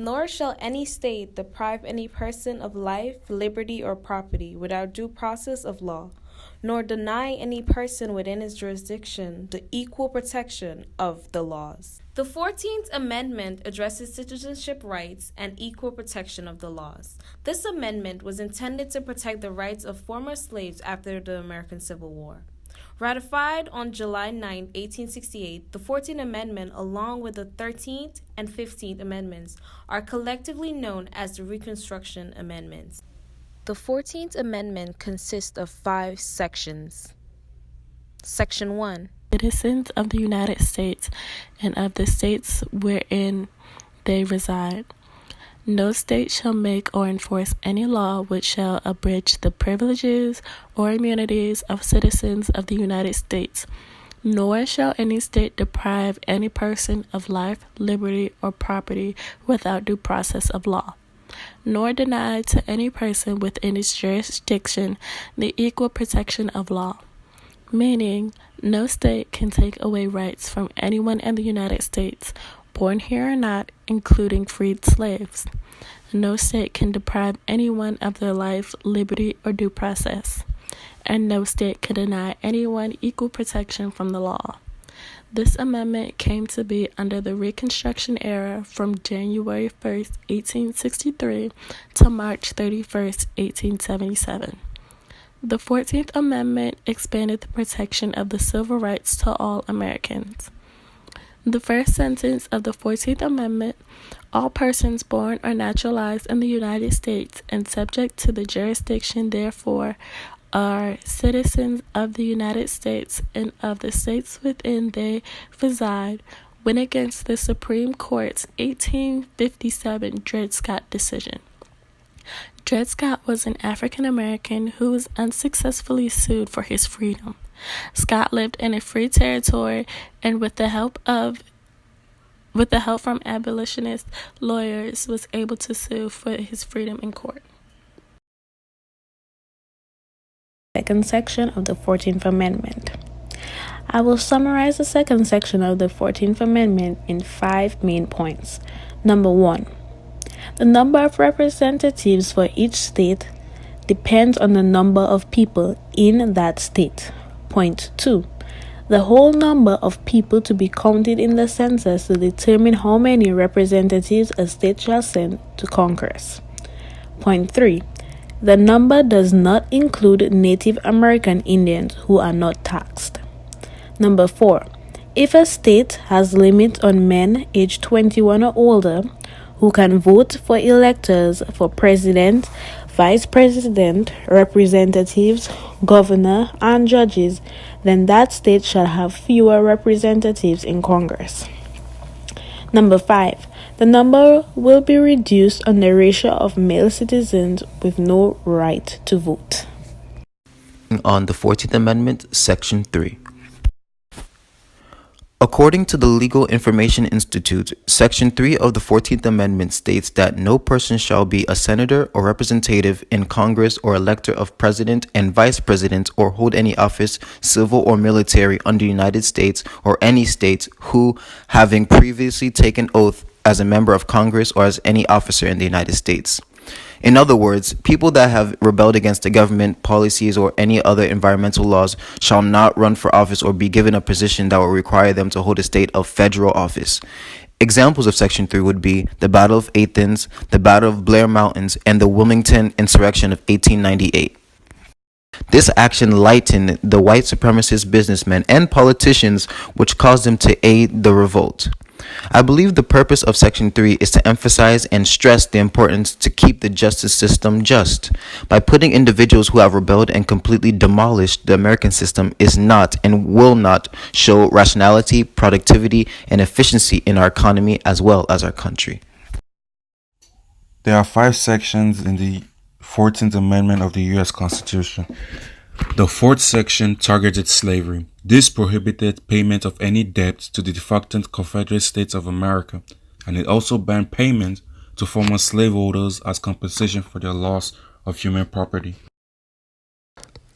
Nor shall any state deprive any person of life, liberty, or property without due process of law, nor deny any person within its jurisdiction the equal protection of the laws. The 14th Amendment addresses citizenship rights and equal protection of the laws. This amendment was intended to protect the rights of former slaves after the American Civil War. Ratified on July 9, 1868, the 14th Amendment, along with the 13th and 15th Amendments, are collectively known as the Reconstruction Amendments. The 14th Amendment consists of 5 sections. Section 1. Citizens of the United States and of the states wherein they reside. No state shall make or enforce any law which shall abridge the privileges or immunities of citizens of the United States, nor shall any state deprive any person of life, liberty, or property without due process of law, nor deny to any person within its jurisdiction the equal protection of law. Meaning, no state can take away rights from anyone in the United States, born here or not, including freed slaves. No state can deprive anyone of their life, liberty, or due process. And no state can deny anyone equal protection from the law. This amendment came to be under the Reconstruction era from January 1st, 1863 to March 31st, 1877. The 14th Amendment expanded the protection of the civil rights to all Americans. The first sentence of the 14th Amendment, all persons born or naturalized in the United States and subject to the jurisdiction therefore are citizens of the United States and of the states within they reside, went against the Supreme Court's 1857 Dred Scott decision. Dred Scott was an African American who was unsuccessfully sued for his freedom. Scott lived in a free territory, and with the help from abolitionist lawyers, was able to sue for his freedom in court. Second section of the 14th Amendment. I will summarize the second section of the 14th Amendment in 5 main points. Number 1. The number of representatives for each state depends on the number of people in that state. Point 2. The whole number of people to be counted in the census to determine how many representatives a state shall send to Congress. Point 3. The number does not include Native American Indians who are not taxed. Number 4. If a state has limits on men aged 21 or older who can vote for electors for president, vice president, representatives, governor, and judges, then that state shall have fewer representatives in Congress. Number 5. The number will be reduced on the ratio of male citizens with no right to vote. On the 14th Amendment, Section 3. According to the Legal Information Institute, Section 3 of the 14th Amendment states that no person shall be a senator or representative in Congress or elector of president and vice president or hold any office, civil or military, under the United States or any state who, having previously taken oath as a member of Congress or as any officer in the United States. In other words, people that have rebelled against the government policies or any other environmental laws shall not run for office or be given a position that will require them to hold a state of federal office. Examples of Section 3 would be the Battle of Athens, the Battle of Blair Mountains, and the Wilmington Insurrection of 1898. This action lightened the white supremacist businessmen and politicians, which caused them to aid the revolt. I believe the purpose of Section 3 is to emphasize and stress the importance to keep the justice system just. By putting individuals who have rebelled and completely demolished the American system is not and will not show rationality, productivity, and efficiency in our economy as well as our country. There are 5 sections in the 14th Amendment of the U.S. Constitution. The 4th section targeted slavery. This prohibited payment of any debt to the defunct Confederate States of America, and it also banned payment to former slaveholders as compensation for their loss of human property.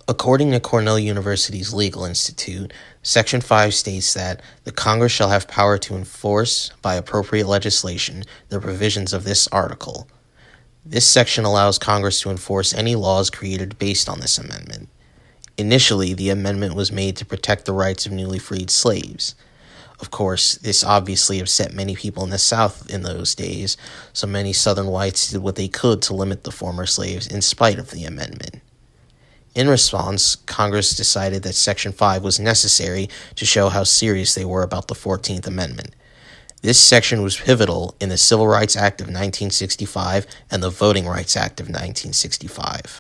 According to Cornell University's Legal Institute, Section 5 states that the Congress shall have power to enforce, by appropriate legislation, the provisions of this article. This section allows Congress to enforce any laws created based on this amendment. Initially, the amendment was made to protect the rights of newly freed slaves. Of course, this obviously upset many people in the South in those days, so many Southern whites did what they could to limit the former slaves in spite of the amendment. In response, Congress decided that Section 5 was necessary to show how serious they were about the 14th Amendment. This section was pivotal in the Civil Rights Act of 1965 and the Voting Rights Act of 1965.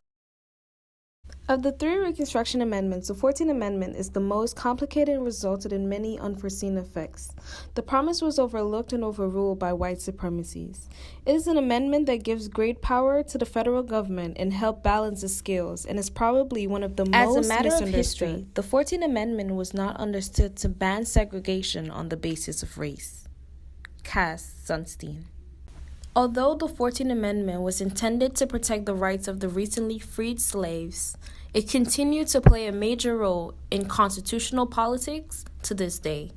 Of the three Reconstruction Amendments, the 14th Amendment is the most complicated and resulted in many unforeseen effects. The promise was overlooked and overruled by white supremacies. It is an amendment that gives great power to the federal government and helps balance the scales, and is probably one of the most misunderstood. As a matter of history, the 14th Amendment was not understood to ban segregation on the basis of race. Cass Sunstein. Although the 14th Amendment was intended to protect the rights of the recently freed slaves, it continued to play a major role in constitutional politics to this day.